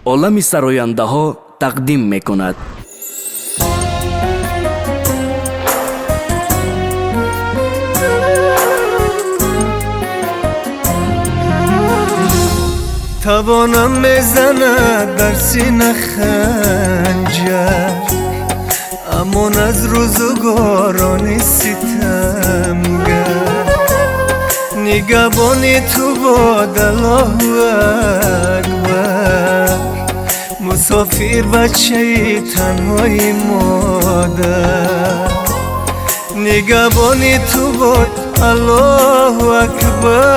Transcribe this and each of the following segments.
олами сарояндаҳо тақдим мекунад. توانم میزند در سینه خنجر، اما از روزگاران ستمگر. نگهبانی تو باد الله اکبر، مسافر بچه تنهای مادر. نگهبانی تو باد الله اکبر،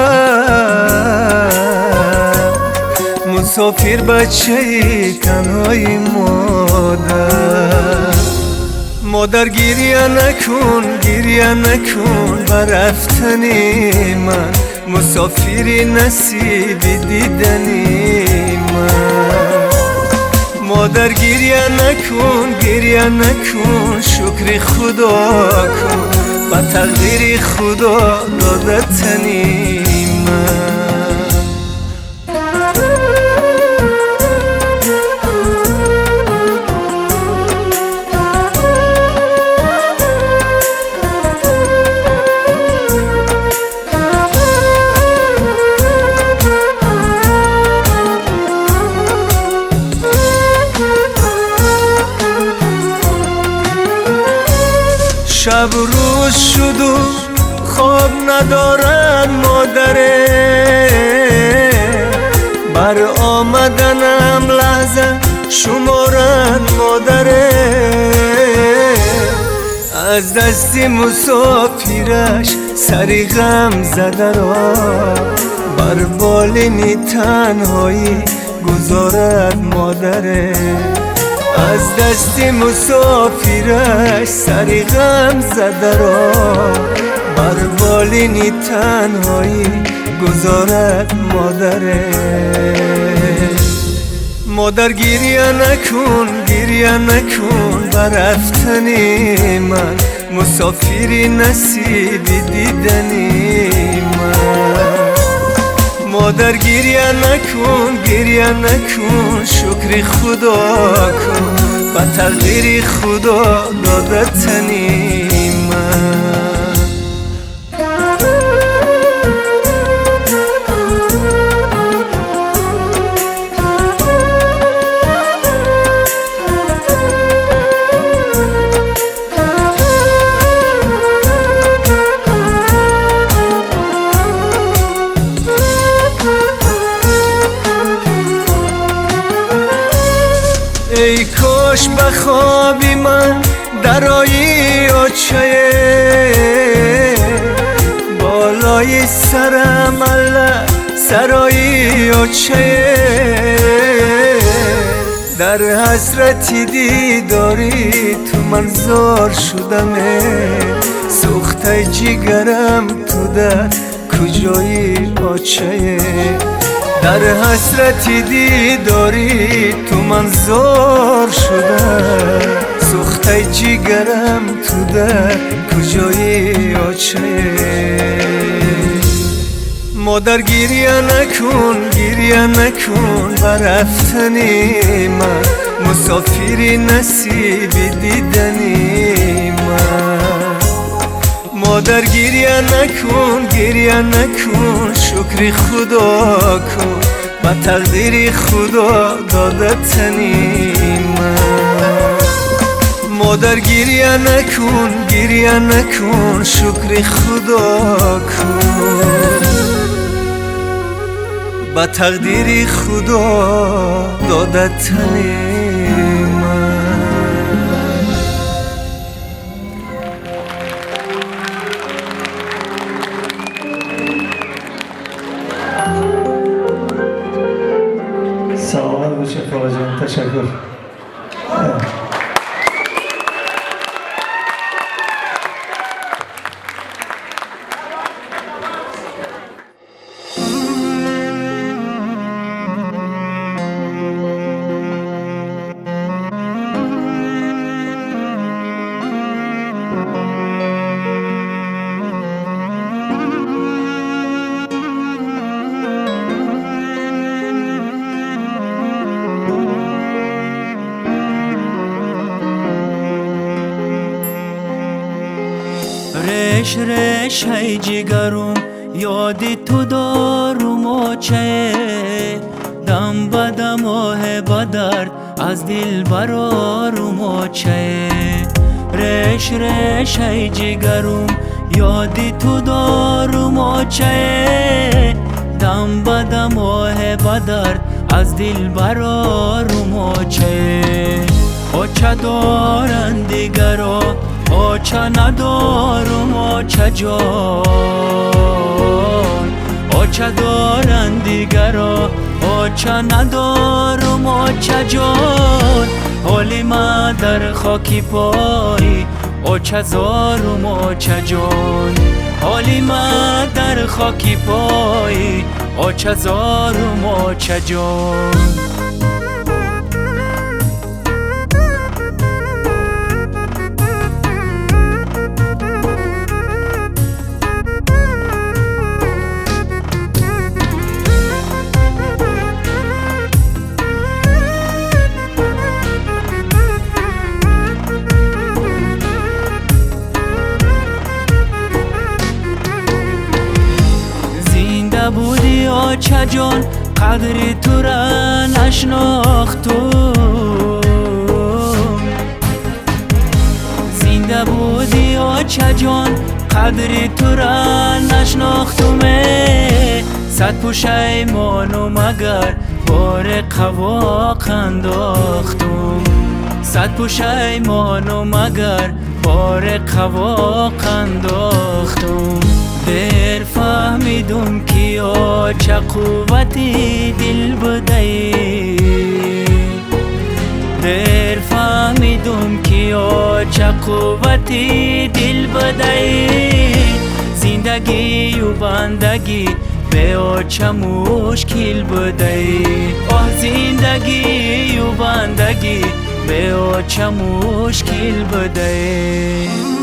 مسافر بچه تنهای مادر. مادر گریه نکن گریه نکن بر رفتنی من، مسافری نصیب دیدنی من. مادر گریه نکن شکر خدا کن، با تقدیر خدا دادتنی من. شب روز شد و خواب ندارد مادره، بر آمدنم لحظه شمارد مادره. از دست مسافرش سری غم زده را، بر بالینی تنهایی گذارد مادره. از دست مسافرش سری غم زده را، بر بالینی تنهایی گذارد مادره. مادر گریه نکن بر رفتنی من، مسافری نصیب دیدنی من. مادر گریه نکن شکر خدا کن، با تقدیر خدا دادتنی من. ای کاش به خوابی من درایی آچه، بالای سرم الله سرایی آچه. در حسرتی دیداری تو من زار شدمه، سوخته جگرم تو در کجای آچه. در حسرتی دیداری تو من زار شده، سوخته جگرم تو در کجای آچه. مادر گریه نکن بر رفتنی من، مسافری نصیب دیدنی من. مادر گریه نکن شکر خدا کن، با تقدیر خدا دادتنی من. مادر گریه نکن شکر خدا کن، با تقدیر خدا دادتنی من. سلامت باشه فاقا جان، تشکر. رش رش ای جگرم یادی تو دارم و چه دم بدم آه بدرد از دل برارم و چه رش رش ای جگرم یادی تو دارم و چه دم بدم آه بدرد از دل برارم و چه چه دارن دیگرا چه ندارم چه جان چه دارن دیگرا چه ندارم چه جان حالی من در خاکی پایی چه زارم چه جان حالی من در خاکی پایی چه زارم چه جان بودی چه جان قدری تو را نشناختم زنده بودی چه جان قدری تو را نشناختم صد پشیمانم اگر بار قواق انداختم صد پشیمانم اگر بار قواق انداختم دیر فهمیدم که چه قوتی دل بدهی دیر فهمیدم که چه قوتی دل بدهی زندگی و بندگی به چه مشکل بدهی زندگی و بندگی به چه مشکل بدهی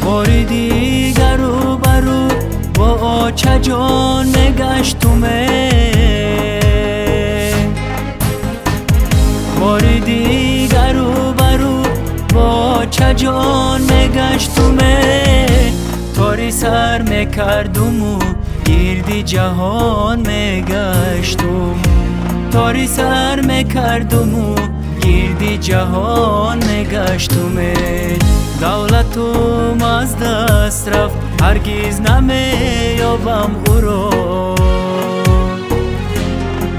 باری دیگر رو برو با چه جان نگشتمه باری دیگر رو برو با چه جان نگشتمه تاری سر میکردم و گردی جهان میگشتم تاری سر میکردم و گردی جهان میگشتم دولتم از دست رفت هرگز نمیابم او را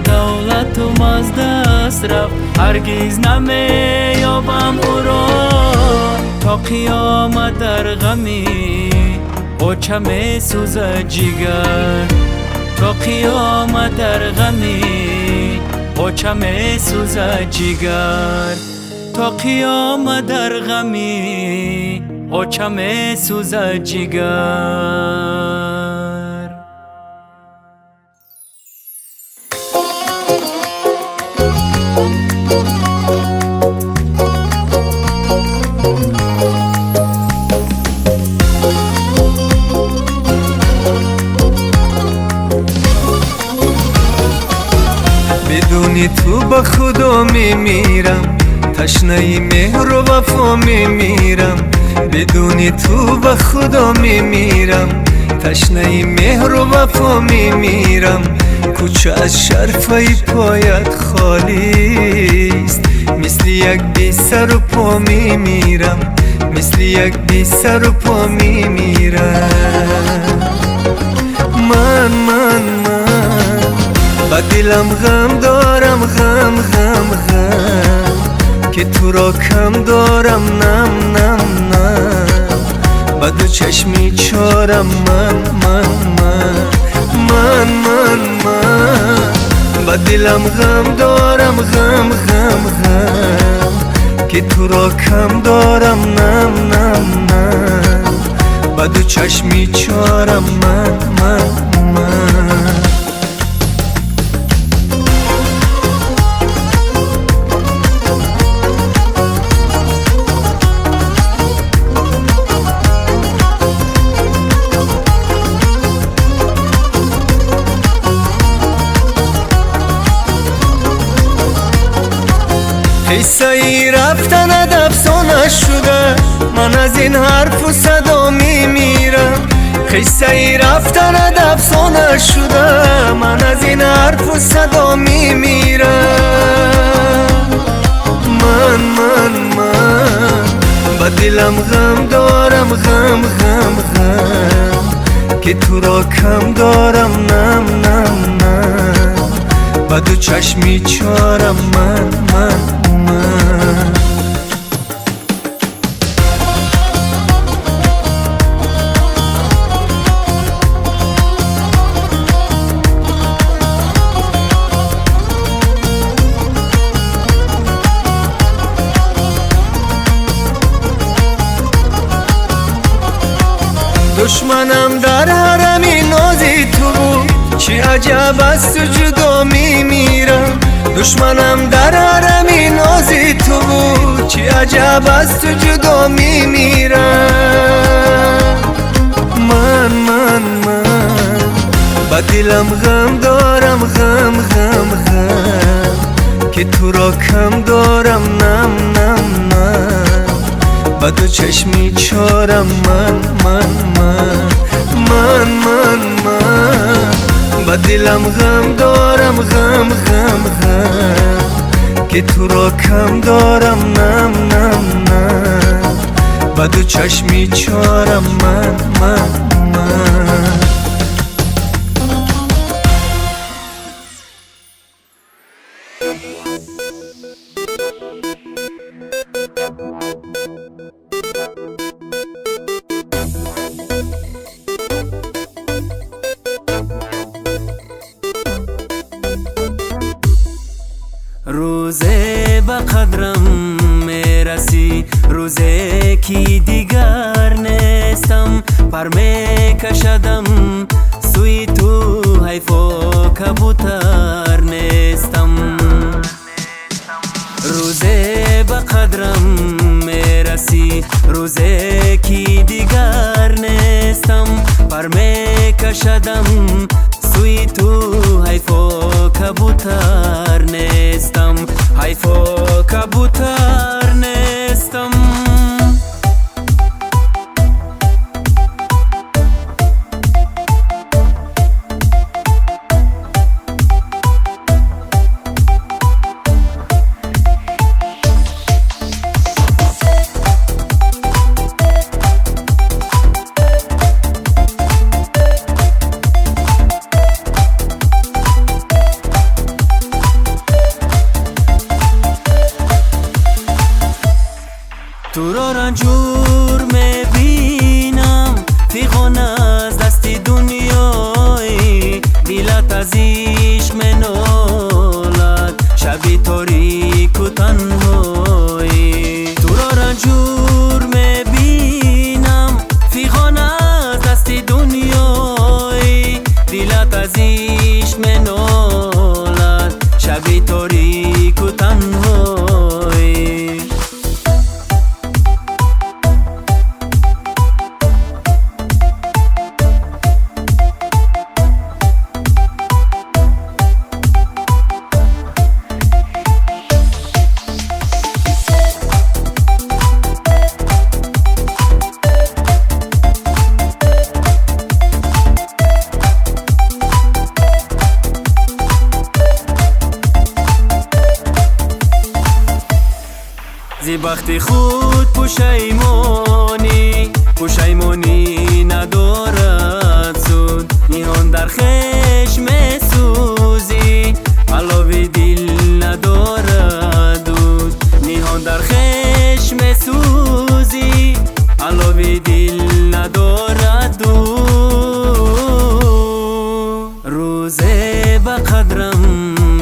دولتم از دست رفت هرگز نمیابم او را تا قیامت در غمی چه میسوزد جگر تا قیامت در غمی چه میسوزد جگر تا قیامت در غمی چه میسوزد جگر بدونی تو با خدا میمیرم تشنه مهر و وفا میمیرم بدونی تو با خدا میمیرم تشنه مهر و وفا میمیرم کوچه از شرفای پایت خالیست مثل یک بی سر و پا میمیرم مثل یک بی سر و پا میمیرم من با دلم غم دارم غم که تو را کم دارم نم با دو چشمی چارم من با دلم غم دارم غم که تو را کم دارم نم با دو چشمی چارم من افسانه شده من از این حرف و صدا میمیرم قصه ای رفتن افسانه شده من از این حرف و صدا میمیرم من با دلم غم دارم غم که تو را کم دارم نم با دو چشمی چارم من دشمنم در حرمی نازی تو بود چی عجب از تو جدا میمیرم دشمنم در حرمی نازی تو بود چی عجب از تو جدا میمیرم من با دلم غم دارم غم که تو را کم دارم نم با دو چشمی چارم من با دلم غم دارم غم که تو را کم دارم نم با دو چشمی چارم من روزه به قدرم میرسی روزه کی دیگر نیستم پر میکشدم سوی تو حیفا کبوتر نیستم روزه به قدرم میرسی روزه کی دیگر نیستم پر میکشدم سوی تو حیفا کبوتر نیستم حیفا کبوتر نیستم تو را رنجور میبینم فیغان از دستی دنیای دیلت از عشق منالد شبی تاریک و تنهایی تو را رنجور میبینم فیغان از دستی دنیای دیلت از عشق منالد شبی تاریک و تنهایی زی بخت خود پشیمانی ندارد سود نیهان در خشم سوزی علاوه دل ندارد دود نیهان در خشم سوزی علاوه دل ندارد دود روزه به قدرم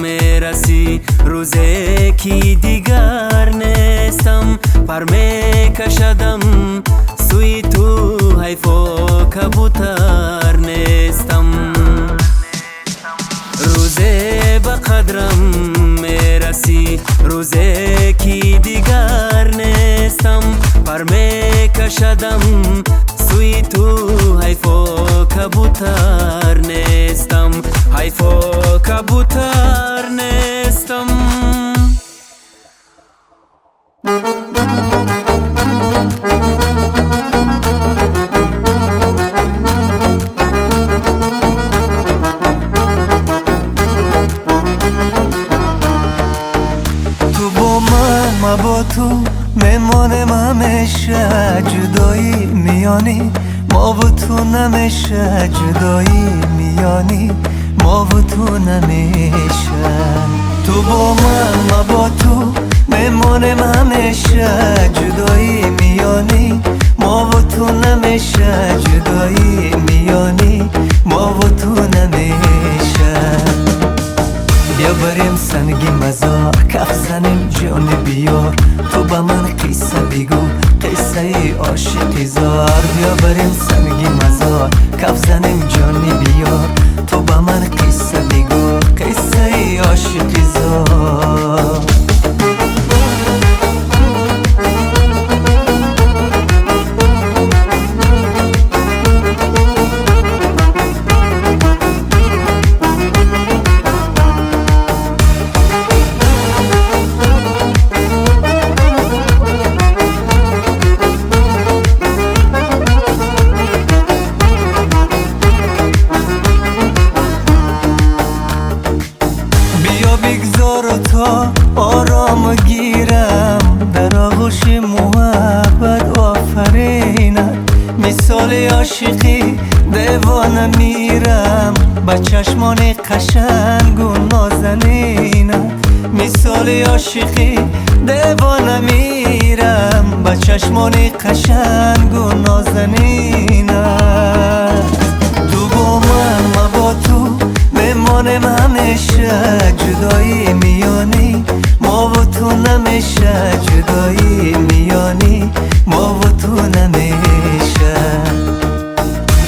میرسی روزه کی دیگر نیستم پر میکشدم سوی تو حیفا کبوتر نیستم روزه به قدرم میرسی روزه کی دیگر نیستم پر میکشدم سوی تو حیفا کبوتر نیستم حیفا کبوتر نیستم بمانم همیشه جدایی میانی ما و تو نمیشه جدایی میانی ما و تو نمیشه تو با من با تو بمانم همیشه جدایی میانی ما و تو نمیشه جدایی میانی ما و تو نمیشه بیا بریم سنگی مزار کف زنیم جان بیار تو با من قصه بگو قصه ای عاشقی زار بیا بریم سنگی مزار کف زنیم جان بیار تو با من قصه بگو قصه ای عاشقی زار آرام گیرم در آغوش محبت آفرینم مثال عاشقی دیوانه میرم با چشمان قشنگ و نازنینم مثال عاشقی دیوانه میرم با چشمان قشنگ و نازنینم تو با من با تو بمانم همیشه جدایی میانی ما و تو نمیشه جدایی میانی ما و تو نمیشه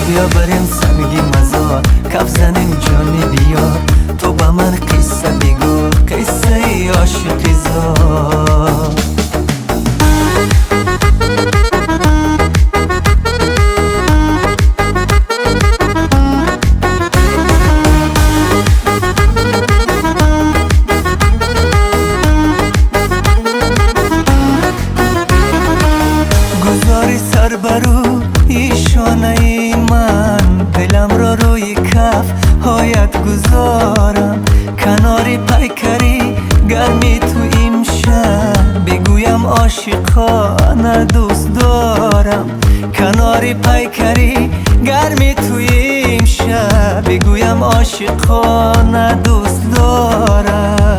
بیا بریم سنگی مزار کف زنیم جانی بیار تو با من قصه بگو قصه ای عاشقی زار برو ایشانه من دلم را روی کف هایت گذارم کناری پیکری گرمی تو امشب بگویم عاشقانه دوست دارم کناری پیکری گرمی تو امشب بگویم عاشقانه دوست دارم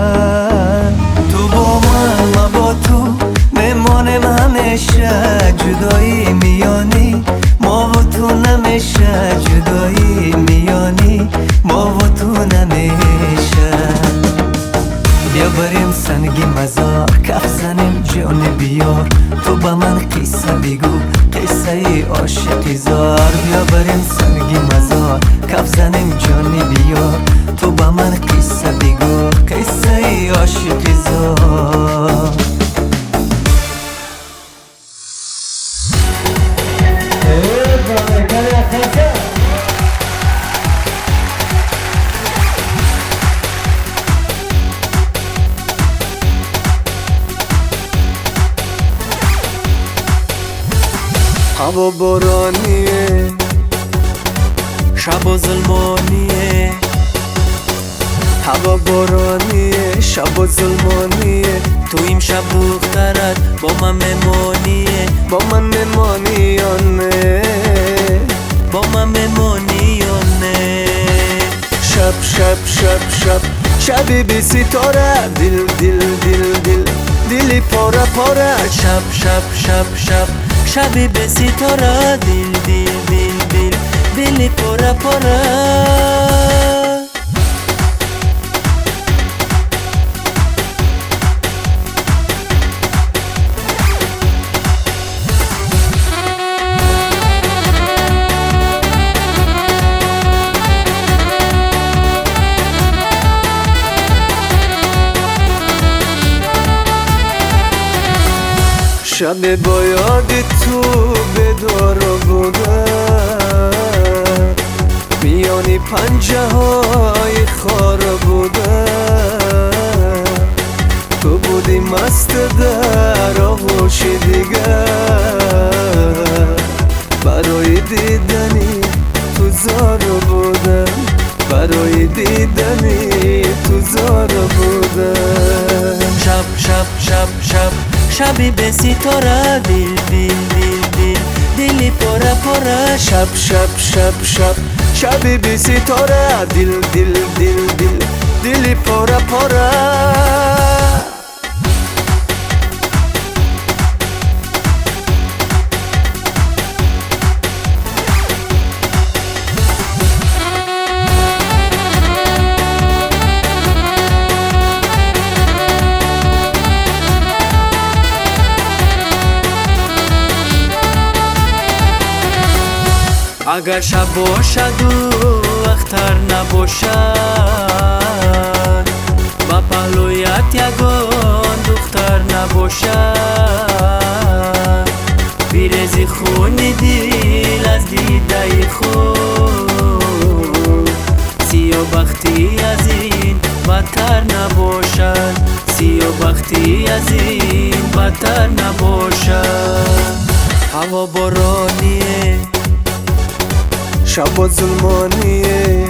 تو با من با تو بمانم همیشه جدایی میانی ما و تو نمیشه جدایی میانی ما و تو نمیشه بیا بریم سنگی مزار کف زنیم جان بیار تو با من قصه بگو قصه ای عاشقی زار بیا بریم سنگی مزار کف زنیم جان بیار تو با من قصه بگو قصه ای عاشقی زار هوا بارانیه شب و ظلمانیه هوا بارانیه شب و ظلمانیه تو این شب دخترت با من مهمانیه با من مهمانیانه با من مهمانیانه شب شب شب شب شبی بی ستاره دل دل دل دل دلی پاره پاره شب شب شب شب شبی به ستاره دل دل دل دل دلی پاره پاره شب با یاد تو بدار بودم میانی پنجه های خار بودم تو بودی مست در آغوش دیگر برای دیدنی تو زار بودم برای دیدنی تو زار بودم شب شب شب شب شبی به ستاره دل دل دل دل دلی پره پره شب شب شب شب شبی به ستاره دل دل دل دل دلی پره پره اگر شب باشد و اختر نباشد و پهلویت یگان دختر نباشد بیرزی خون دل از دیده خود سیاه‌بختی از این بدتر نباشد سیاه‌بختی از این بدتر نباشد هوا بارانیه شب و ظلمانیه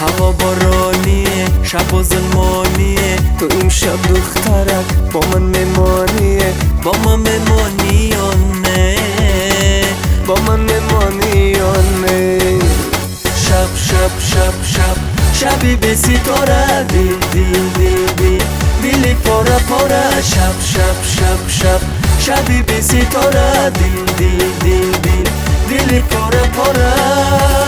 هوا بارانیه شب و ظلمانیه تو این شب دخترک با من میمانیه با من میمانی یا نه با من میمانی یا نه شب شب شب شب شبی به ستاره دل دل دل دل دلی پاره پاره شب شب شب شب شبی به ستاره دل دل دل دل دلی پاره پاره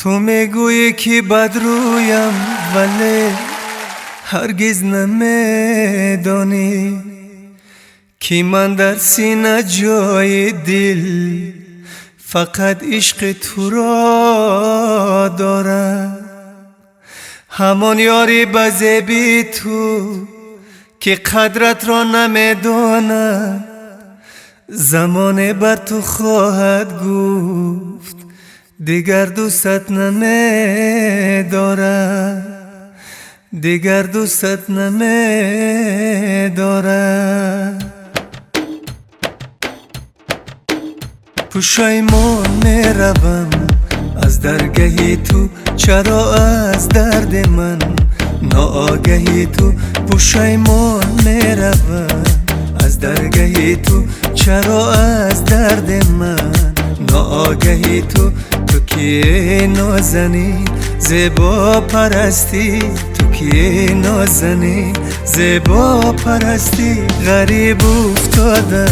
تو میگویی که بدرویم ولی هرگز نمیدانی که من در سینه جای دل فقط عشق تو را دارم همان یاری بزیبی تو که قدرت را نمیداند زمان بر تو خواهد گفت دیگر دوست نمیدارم دیگر دوست نمیدارم پشایمان میروم از درگهی تو چرا از درد من ناآگهی تو پشیمان میروم از درگهی تو چرا از درد من ناآگهی تو که نازنی زیبا پرستی تو که نازنی زیبا پرستی غریب افتاده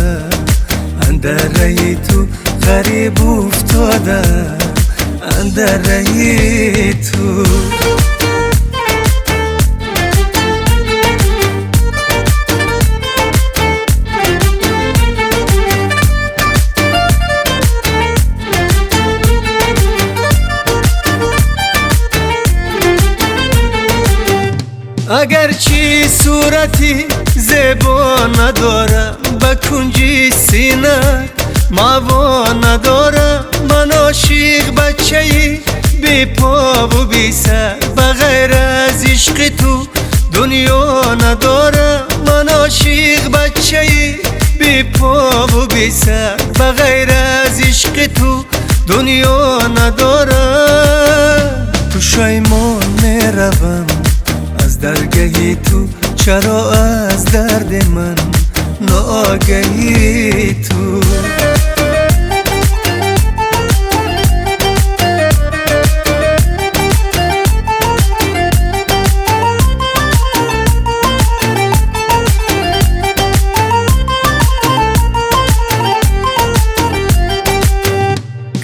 اندر رهی تو غریب افتاده اندر رهی تو اگرچه صورتی زیبا نداره با کنجی سینه ماوا نداره من عاشق بچه‌ای بی پا و بی سر بغیر از عشق تو دنیا نداره من عاشق بچه‌ای بی پا و بی سر بغیر از عشق تو دنیا نداره پشیمان میروم از درگهی تو چرا از درد من ناآگهی تو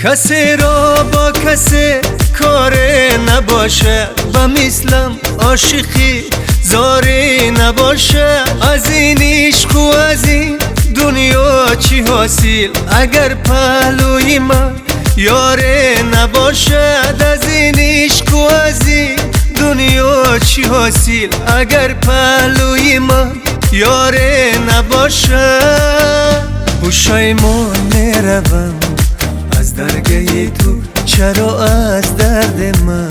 کسی را با کسی کاری نباشه و مثلم عاشقی زاری نباشه از این عشق و از این دنیا چی حاصل اگر پهلوی من یاری نباشه از این عشق و از این دنیا چی حاصل اگر پهلوی من یاری نباشه پشیمان میروم از درگهی تو چرا از درد من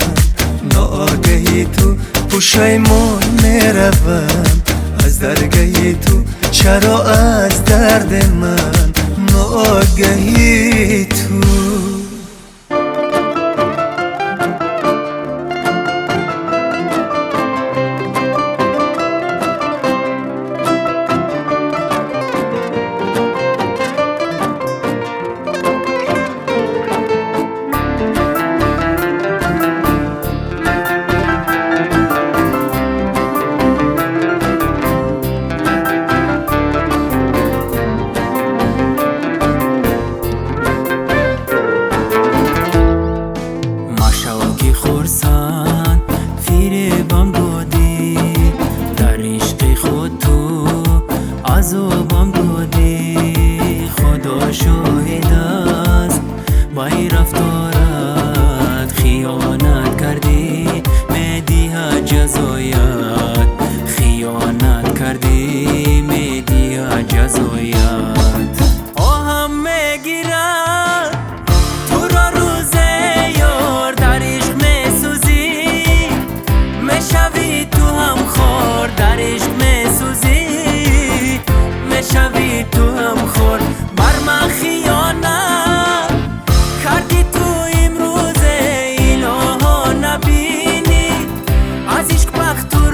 ناآگهی تو پشیمان میروم از درگهی تو چرا از درد من ناآگهی تو از عشق بخت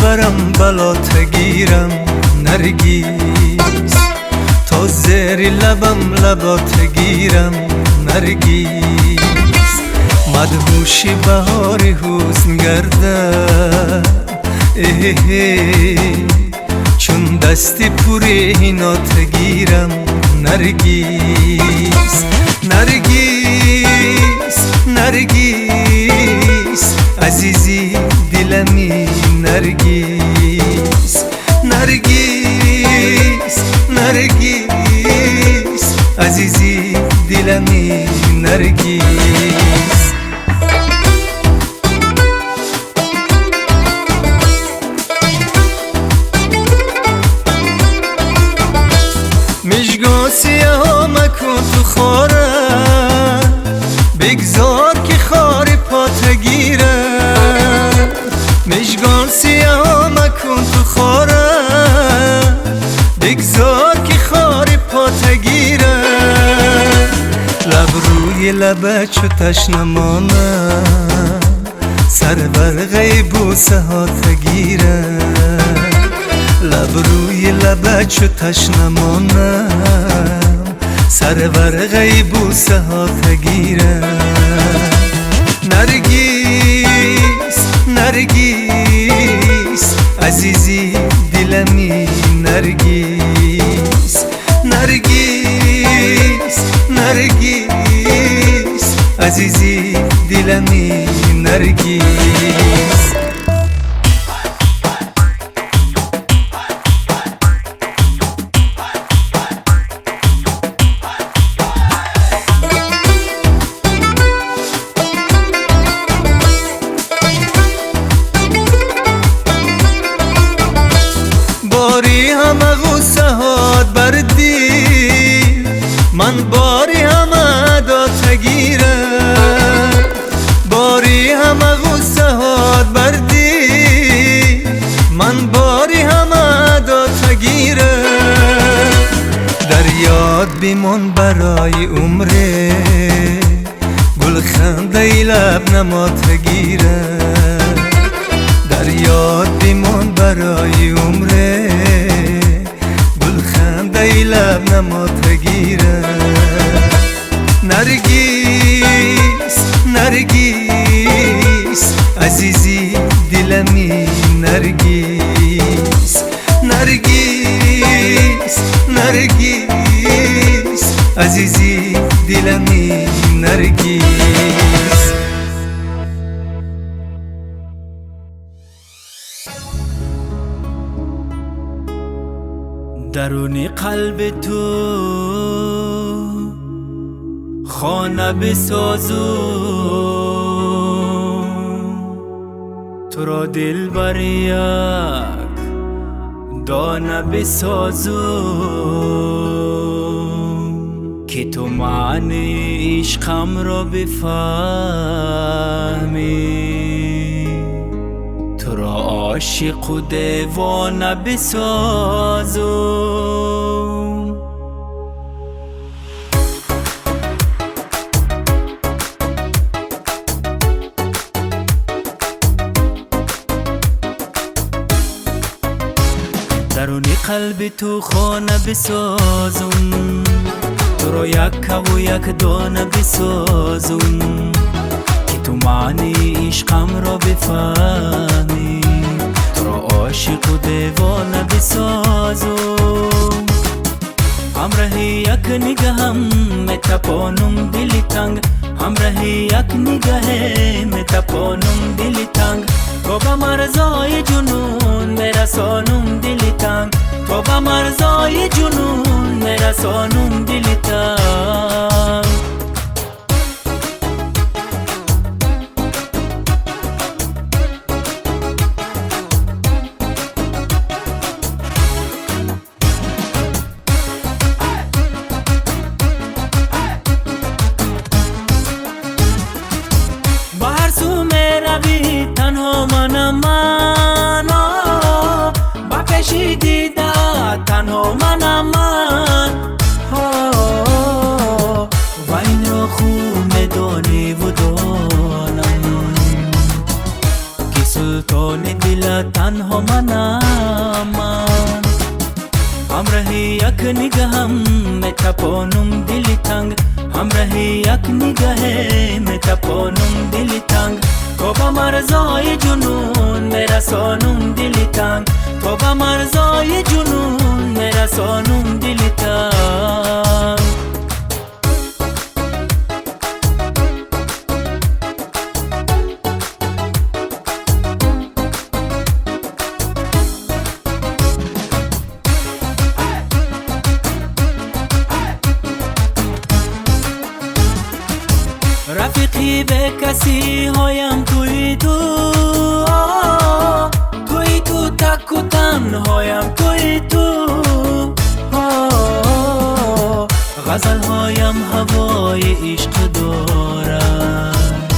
ببرم بلات گیرم نرگیز تا زیر لبم لبات گیرم نرگیز مدهوشی بهاری حسن گردم چون دستی پوری اینات گیرم نرگیز نرگیز نرگیز عزیزی دلمی نرگیز نرگیز نرگیز عزیزی دلمی نرگیز مشگو سیاه مکن تو خاره بگذار که خاری پات گیره مشگان سیاه مکن تو خاره بگذار که خاری پات گیره لب روی لبه چو تشنمانه سر برغی بوسه هات گیره لب روی لبه چو تشنمانم سر ورغی بوسه هات گیره نرگیز نرگیز عزیزی دلمی نرگیز نرگیز نرگیز عزیزی دلمی نرگیز باری همه غصه هات بردی من باری همه دات گیره باری همه غصه هات بردی من باری همه دات گیره در یاد بیمون برای عمره گل خنده لب نمات گیره در یاد بیمون برای عمره گل خنده لب نمات گیره نرگیز نرگیز عزیزی دلمی نرگیز نرگیز نرگیز عزیزی دلمی نرگیز درونی قلب تو خانه بسازم تو را دل بر یک دانه بسازم که تو معنی عشقم را بفهمی تو را عاشق و دیوانه بسازم درونی قلب تو خانه بسازم تو را یک و یک دانه بسازم که تو معنی عشقم را بفهمی تو را عاشق و دیوانه بسازم همراه یک نگاهم متپانم دل تنگ همراه یک نگاه متپانم دل تنگ تو به مرزای جنون میرسانم دل تنگ تو به مرزای جنون میرسانم دل تنگ بهر سو میروی تنها منم من با پیشی دیده تنها منم من تنها منم من همراهی یک نگاهم میتپانم دل تنگ همراهی یک نگاه میتپانم دل تنگ تو به مرزای جنون میرسانم دل تنگ تو به مرزای جنون میرسانم دل تنگ رفیقی به کسی هایم توی تو تک و تنهایم توی تو غزل هایم هوای عشق دارد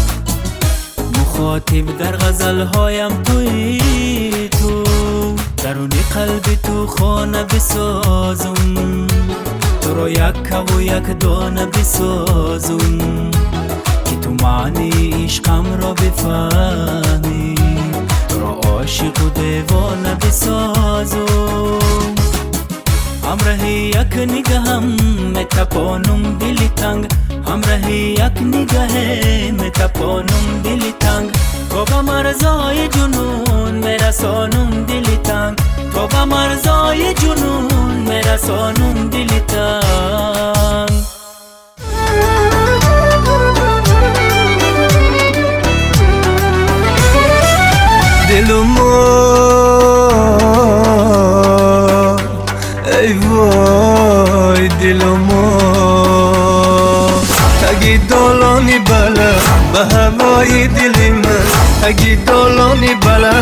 مخاطب در غزل هایم توی تو درون قلب تو خانه بسازم تو رو یک و یک دانه بسازم که تو معنی عشقم را بفهمی تو را عاشق و دیوانه بسازم همراهی یک نگاهم میتپانم دل تنگ همراهی یک نگاه میتپانم دل تنگ تو به مرزای جنون میرسانم دل تنگ تو به مرزای جنون میرسانم دل تنگ دلمو ای وای دلمو تگی دالانی بله به هوای دلی من تگی دالانی بله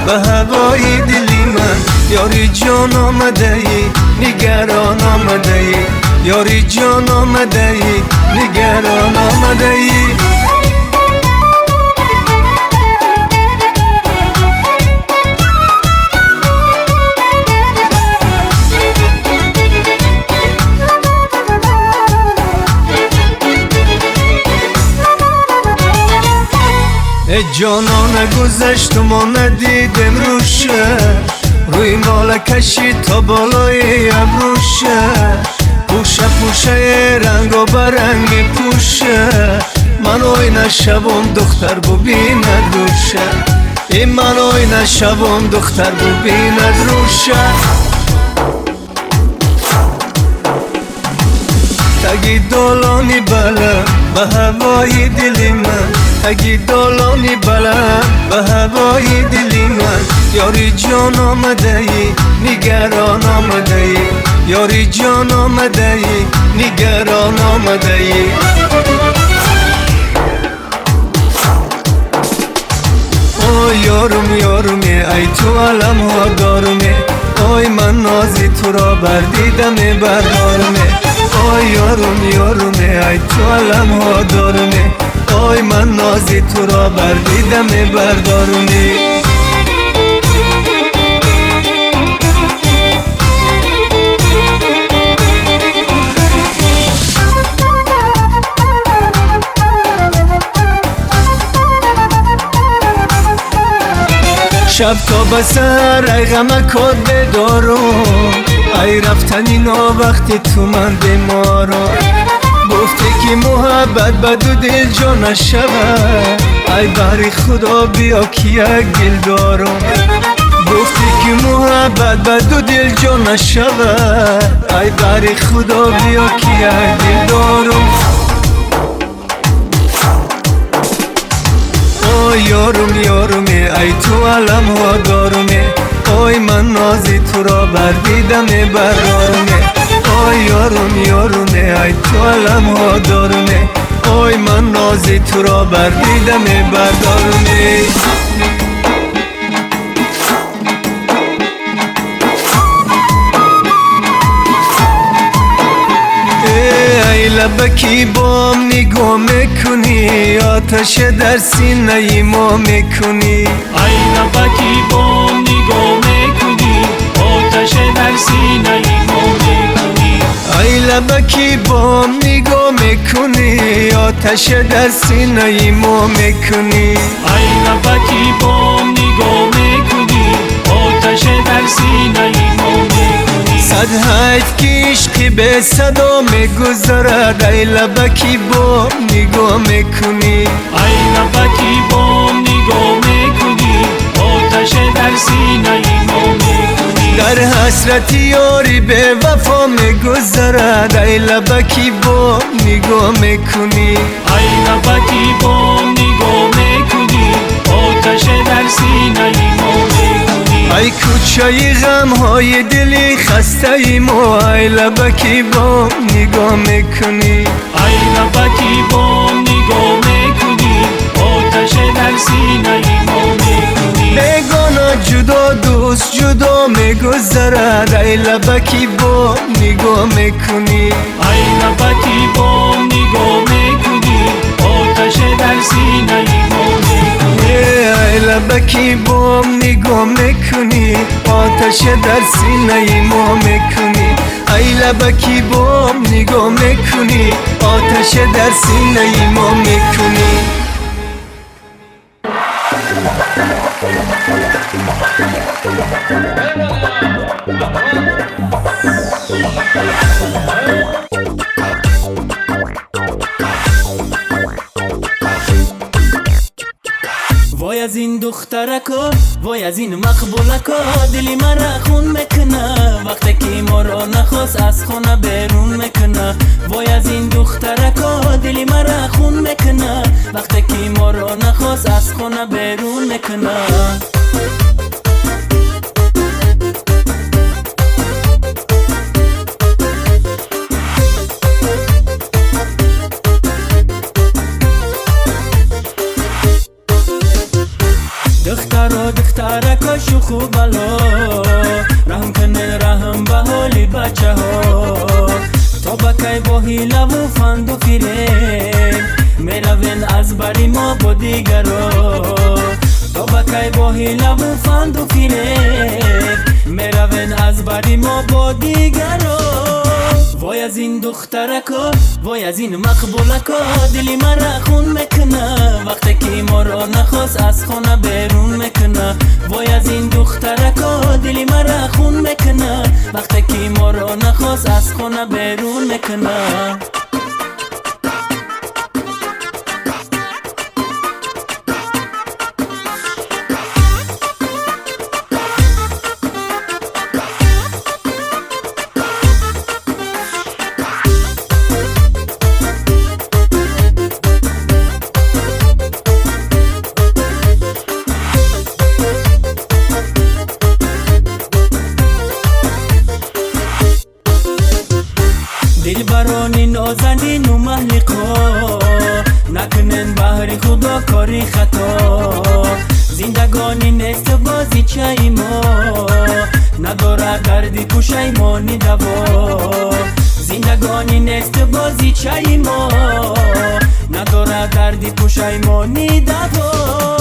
به هوای دلی من یاری جان آمده ای نگران آمده ای یاری جان آمده ای نگران آمده ای ای جانان گذشتم و ندیدم روشه روی مال کشی تا بالای ابروشه پوشه پوشه رنگ و برنگ پوشه من اوی نشوم دختر ببیند روشه این من اوی نشوم دختر ببیند روشه تگی دالانی بله به هوای دلی من تگی دالانی بله به هوای دلی من یاری جان آمده ای نگران آمده ای یاری جان آمده ای نگران آمده ای اوی یارم یارمی ای تو علم ها دارمی اوی من نازی تو را بردیدم بردارمی اوی یارم یارمی ای تو علم ها دارمی اوی من نازی تو را بردیدم بردارمی شب تا بسر ای غم کد بدارم ای رفتنی نا وقتی تو من بیمارم گفتی که محبت بدو دل جا نشود ای بری خدا بیا که یک دل دارم گفتی که محبت بدو دل جا نشود ای بری خدا بیا که یک دل دارم اوی یارم یارمی ای تو علم ها دارمی اوی من نازی تو را بردیدم بردارمی اوی یارم یارمی ای تو علم ها دارمی اوی من نازی تو را بردیدم بردارمی ای لبکی بام نگاه میکنی آتش در سینه ما میکنی ای لبکی بام نگاه میکنی آتش در سینه ما میکنی ای لبکی بام نگاه میکنی آتش در سینه ما میکنی ای لبکی بام نگاه میکنی حیف که عشقی به صدا میگذرد ای لبکی با نگاه میکنی ای لبکی با نگاه میکنی آتش در سینه ما میکنی در حسرت یاری به وفا میگذرد ای لبکی با نگاه میکنی ای لبکی با نگاه میکنی آتش در سینه ما میکنی ای کوچه غم های دلی خسته ای ما ای لبکی با نگاه میکنی ای لبکی با نگاه میکنی آتش در سینه ما میکنی بیگانا جدا دوست جدا میگذرد ای لبکی با نگاه میکنی ای لبکی با نگاه میکنی آتش در سینه ما میکنی ای لبکی با نگاه میکنی آتش در سینه ما میکنی ای لبکی با نگاه میکنی آتش در سینه ما میکنی وای از این دخترکا وای از این مقبولکا دلی مرا خون میکنه وقتی که ما را نخواست از خونه بیرون میکنه وای از این دخترکا دلی مرا خون میکنه وقتی که ما را نخواست از خونه بیرون میکنه دخترکا شوخ و بلا رحم کنه رحم به حالی بچه ها تا بکی با حیله و فند و فریب میروین از بری ما با دیگرا تا بکی با حیله و فند و فریب میروین از بری ما با دیگرا وای از این دخترکا وای از این مقبولکا دلی مرا خون میکنه وقتی که ما را نخواست از خونه بیرون میکنه وای از این دخترکا دلی مرا خون میکنه وقتی که ما را نخواست از خونه بیرون میکنه دل برانی نازنین و محلقا نکنن بحر خدا کاری خطا زندگانی نیست بازی چای ما نداره دردی پشیمانی دوا زندگانی نیست بازی چای ما نداره دردی پشیمانی دوا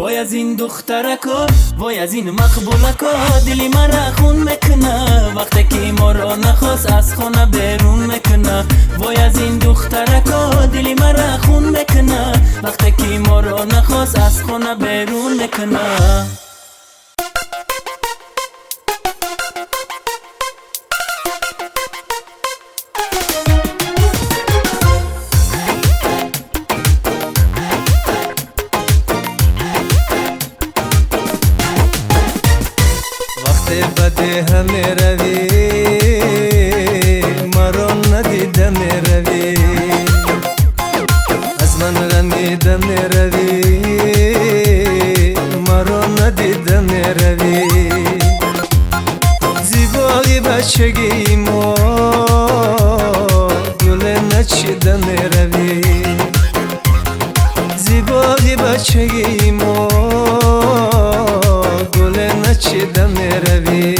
وای از این دخترکا وای از این مقبولکا دلی مرا خون میکنه وقتی که ما را نخواست از خونه بیرون میکنه وای از این دخترکا دلی مرا خون میکنه وقتی که ما را نخواست از خونه بیرون میکنه بده همه روی مرا ندیده می روی از من رمیده می روی مرا ندیده می روی زیبایی بچگی ما گل نچیده می روی زیبایی بچگی ما گل نچیده می روی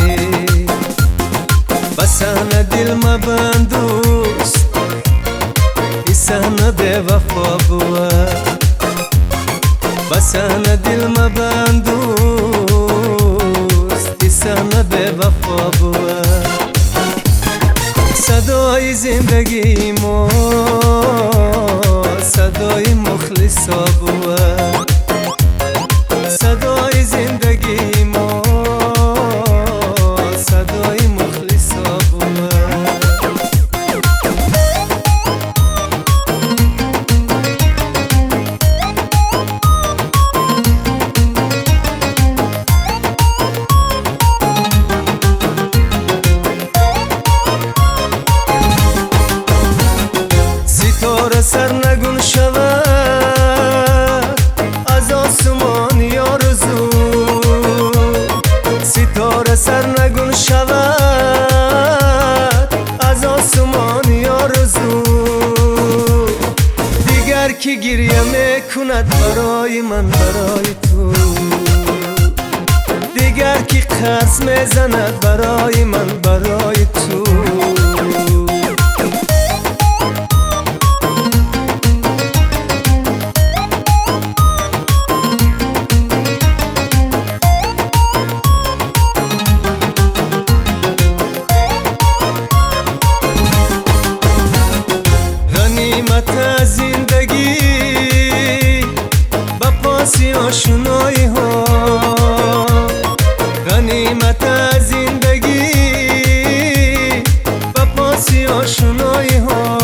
بسان دل مبندوست ایسان به وفا بود بسان دل مبندوست ایسان به وفا بود صدای زندگی ما صدای مخلصا بود صدای زندگی ما صدای مخلصا بود بار سر نگون شود از آسمانی آرزو دیگر که گریه میکند برای من برای تو دیگر که قرص میزند برای من برای تو آشنایی ها غنیمت از زندگی و پاسی آشنایی ها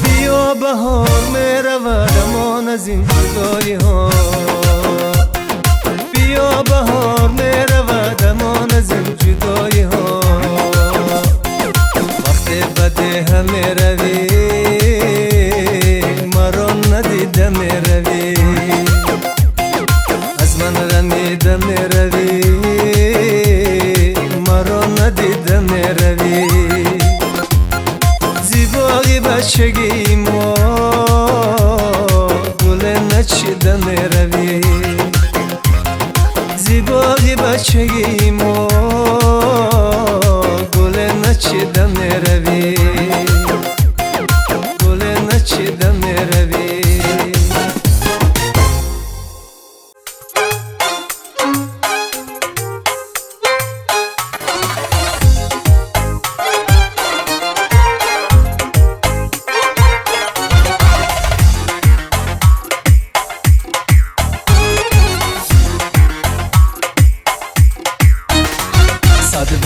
بیا بهار میرود امان از این جدایی ها بیا بهار میرود امان از این جدایی ها وقتی بده همه روی مرا ندیده میروی ندیده میروی مرا ندیده میروی زیبایی بچگی ما گل نچیده میروی زیبایی بچگی ما گل نچیده میروی گل نچیده میروی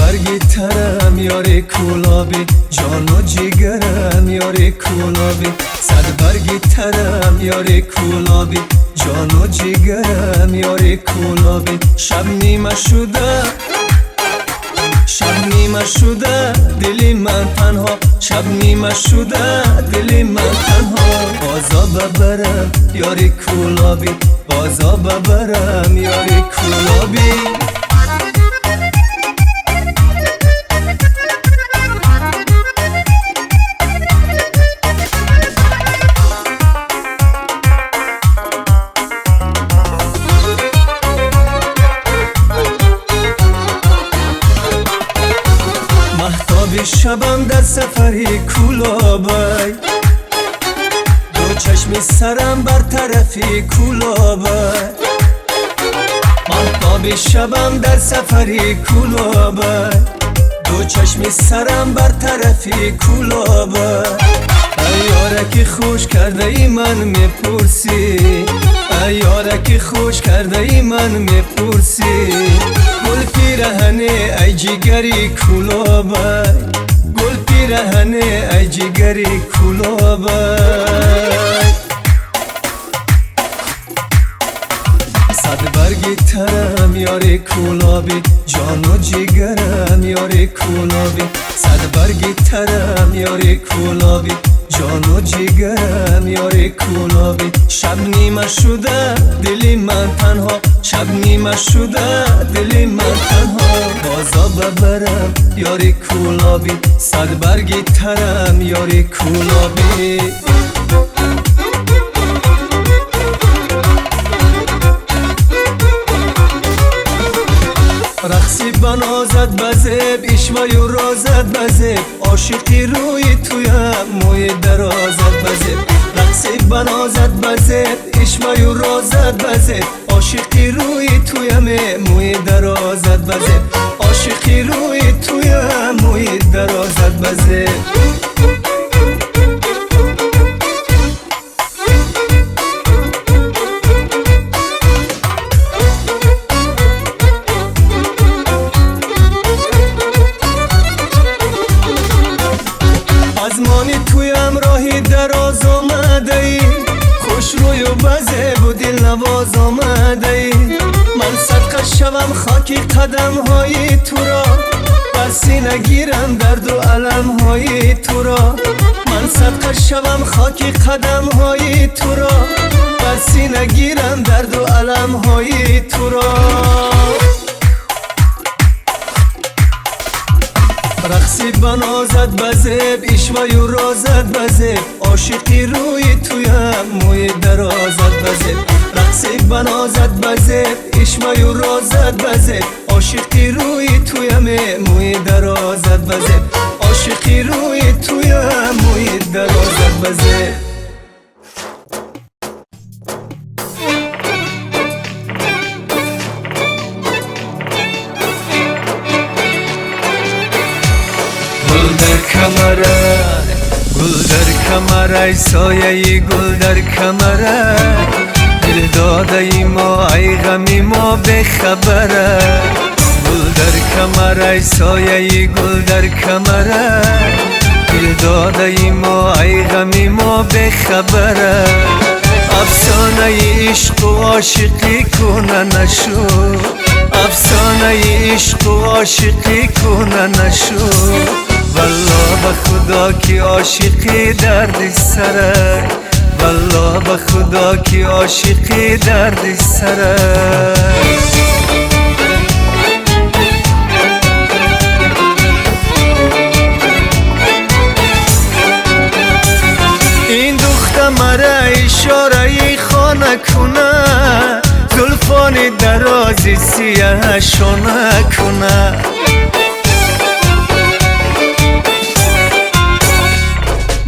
برگی ترم یاری کولابی جان و جیگرم یاری کولابی صد برگی ترم یاری کولابی جان و جیگرم یاری کولابی شب نیمه شده شب نیمه شده دلی من تنها شب نیمه شده دلی من تنها بازا ببرم یاری کولابی بازا ببرم یاری کولابی شبم در سفری کولابی دو چشمی سرم بر طرفی کولابی مهتاب شبم در سفری کولابی دو چشمی سرم بر طرفی کولابی ای یارکی خوش کرده ای من میپرسی ای یارکی خوش کرده ای من میپرسی گل پیرهنه ای جگری کولابی گل پیرهنه ای جگری کولابی صد برگی ترم یاری کولابی جان و جگرم یاری کولابی صد برگی ترم یاری کولابی جان و جگرم یاری کولابی شب نیمه شده دلی من تنها شب نیمه شده دلی من تنها بازا ببرم یاری کولابی صد برگی ترم یاری کولابی رقصی بنازد بزب اشوای و رازد بزب عاشقی روی تویم موی درازد بزب رقصی بنازد بزب اشوای و رازد بزب عاشقی روی تویم موی درازد بزب عاشقی روی تویم موی درازد بزب آزمانی تویم راهی دراز آمده ای خوش روی و بزه و دل نواز آمده ای من صدقه شوم خاکی قدم های تو را بر سینه گیرم درد و علم های تو را من صدقه شوم خاکی قدم های تو را بر سینه گیرم درد و علم های تو را رقصی بنازد بزب ایشوایو رازد بزب عاشقی روی تویم موی درازد بزب رقصی بنازد بزب ایشوایو رازد بزب عاشقی روی تویم موی درازد بزب عاشقی روی تویم موی درازد بزب گل در کمرای سایه گل در کمرای دل داده ای ما ای غمی ما بخبره گل در کمرای سایه گل در کمرای دل داده ای ما ای غمی ما بخبره افسانه عشق و عاشقی کنه نشو افسانه عشق و عاشقی کنه نشو والله به خدا که عاشقی درد سره والله به خدا که عاشقی درد سره این دختر مرا اشاره خانه کنه زلفان درازی سیاه شانه کنه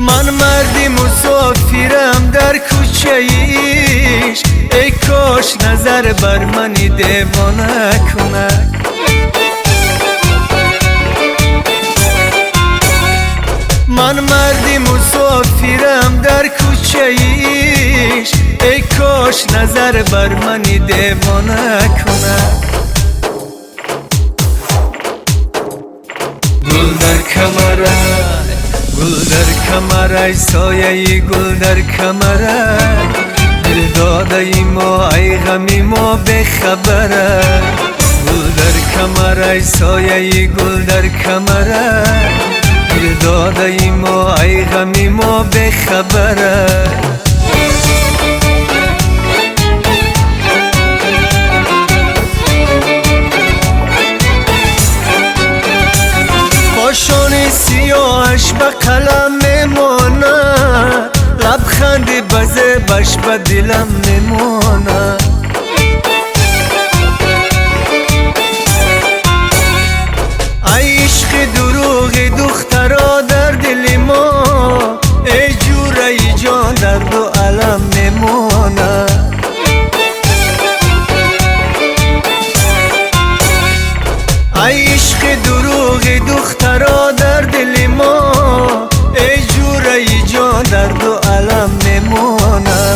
من مردی مسافرم در کوچه ایش ای کاش نظر بر منی دیوانه کنه من مردی مسافرم در کوچه ایش ای کاش نظر بر منی دیوانه کنه گل در کمرم گل در کمرای سایه گل در کمرای دل داده ای ما ای غمی ما بخبره گل در کمرای سایه گل در کمرای دل داده ای ما ای غمی ما بخبره پاشان سیاهش به قلم میمانه لبخند بزبش به دلم میمانه ای عشق دروغ دخترا در دل ما ای جوره جان درد و علم میمانه ای عشق دروغ دخترا در دل ما ای جوره جان درد و علم میمانه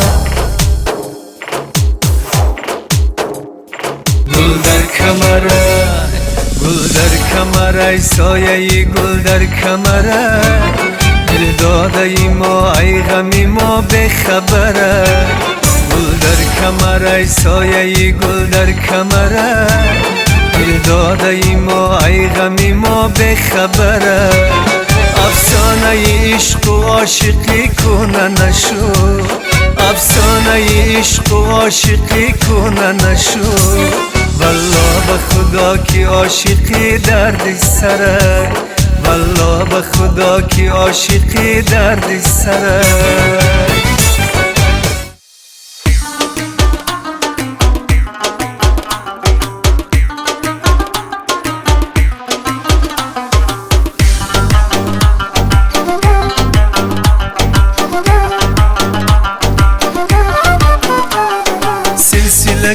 گل در کمرای گل در کمرای سایه گل در کمرای دل داده ای ما ای غمی ما بخبره گل در کمرای سایه گل در کمرای دل داده ای ما ای غمی ما بخبره افسانه عشق و عاشقی کنه نشو افسانه عشق و عاشقی کنه نشو والله به خدا که عاشقی درد سره والله به خدا که عاشقی درد سره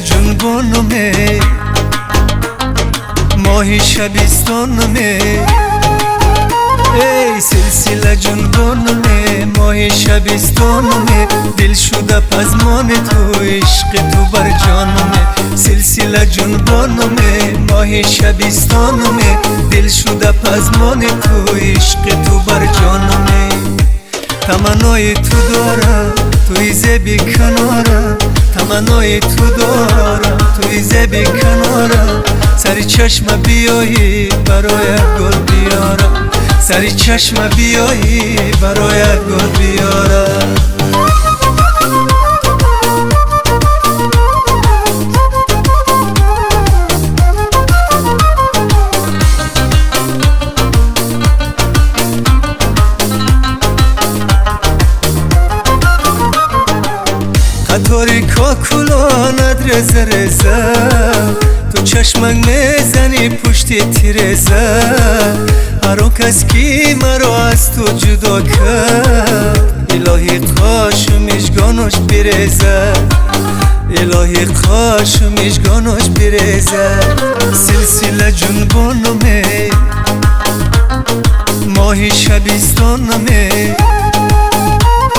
جنبانمه ماهی شبستانمه ای سلسله جنبانمه ماهی شبستانمه دل شده پزمان تو عشق تو بر جانمه سلسله جنبانمه ماهی شبستانمه دل شده پزمان تو عشق تو بر جانمه تمنای تو دارم توی زبی کنارم تمنای تو دارم توی زبی کنارم سری چشم بیایی برای گل بیارم سری چشم بیایی برای گل بیارم تاریکا کلاند رزه رزه تو چشمک میزنی پشتی تیرزه هر کس کی مرا از تو جدا کرد الهی قاش میشگانش برزه الهی قاش میشگانش برزه سلسله جنبانمه ماهی شبیستانمه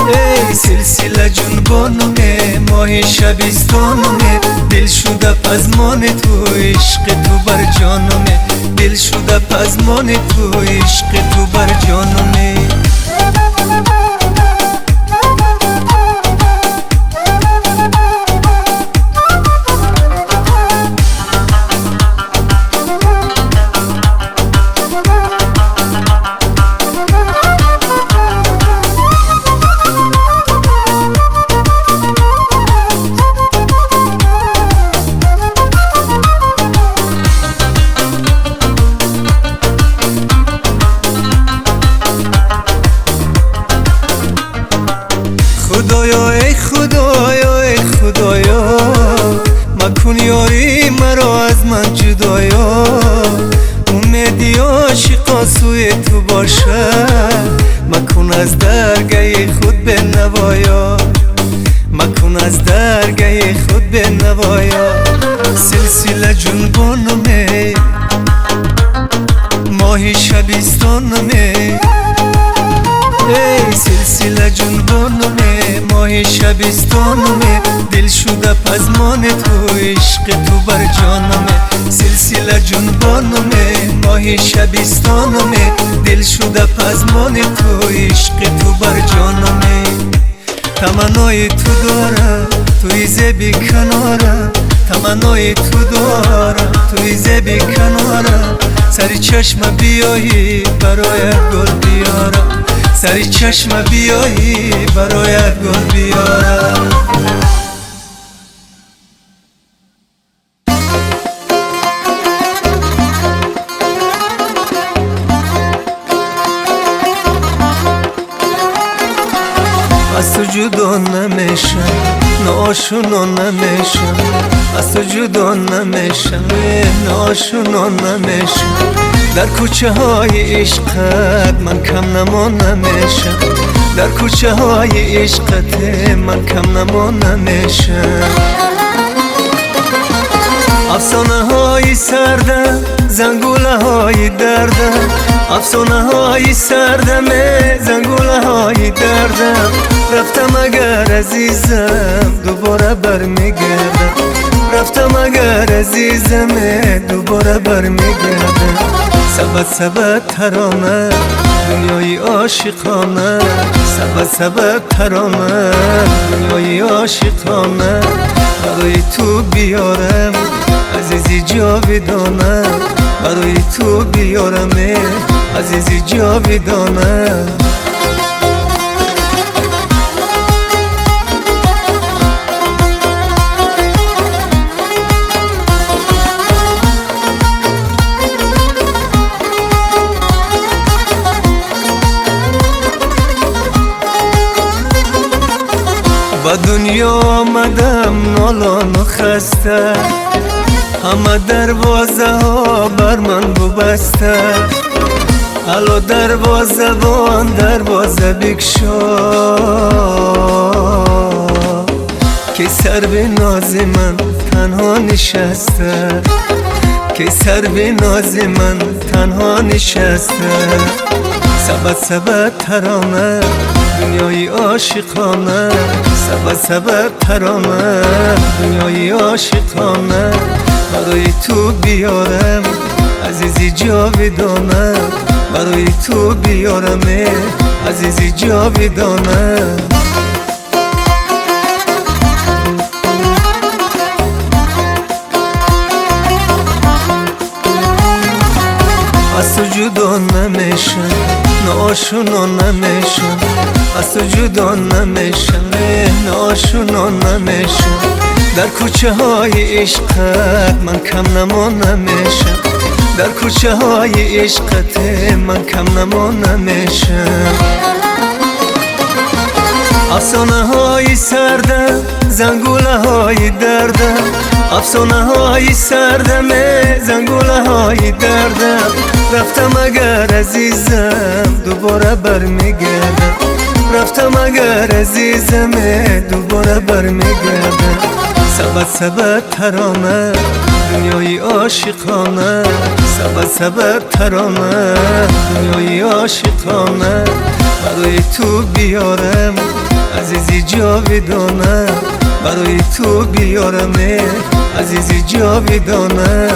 ای سلسله جنبانمه ماهی شبیستانمه دل شده پزمان تو عشق تو بر جانمه دل شده پزمان تو عشق تو بر جانمه خدایا ای خدایا ای خدایا مکن یاری مرا از من جدایا امیدی عاشقا سوی تو باشد مکن از درگاه خود به نوایا مکن از درگاه خود به نوایا سلسله جنبانمه ماهی شبیستانمه ای سلسله جنبانمه ماهی شبیستانمه دل شده پزمان تو عشق تو بر جانمه سلسله جنبانمه ماهی شبیستانمه دل شده پزمان تو عشق تو بر جانمه تمنای تو دارم توی زبی کنارم تمنای تو دارم توی زبی کنارم سری چشم بیایی برای گل بیارم سری چشم بیایی برایت گل بیارم از تو جدا نمیشم ناشنا نمیشم از تو جدا نمیشم ناشنا نمیشم در کوچه های عشقت من کم نما نمیشم در کوچه های عشقت من کم نما نمیشم افسانه های سردم زنگوله های دردم افسانه های سردم زنگوله های دردم رفتم اگر عزیزم دوباره برمیگردم رفتم اگر عزیزم دوباره برمیگردم سبت سبت ترانه دنیای عاشقانه سبت سبت ترانه دنیای عاشقانه برای تو بیارم عزیزی جاویدانه برای تو بیارم عزیزی جاویدانه با دنیا آمدم نالان و خسته همه دروازه ها بر من ببسته الو دروازه وان دروازه بگشا که سر به ناز من تنها نشسته که سر به ناز من تنها نشسته سبت سبت ترانه دنیای عاشقانه سبت سبت ترانه دنیای عاشقانه برای تو بیارم عزیزی جاویدانه برای تو بیارم عزیزی جاویدانه از تو جدا نمیشم ناشنا نمیشم از تو جدا نمیشم ناشنا نمیشم در کوچه های عشقت من کم نما نمیشم در کوچه های عشقت من کم نما نمیشم افسانه های سردم زنگوله های دردم افسانه های سردمه زنگوله های دردم رفتم اگر عزیزم دوباره برمیگردم رفتم اگر عزیزم دوباره برمیگردم سبت سبت ترانه دنیای عاشقانه سبت سبت ترانه دنیای عاشقانه برای تو بیارم عزیزی جاودانه برای تو بیارم عزیزی جاودانه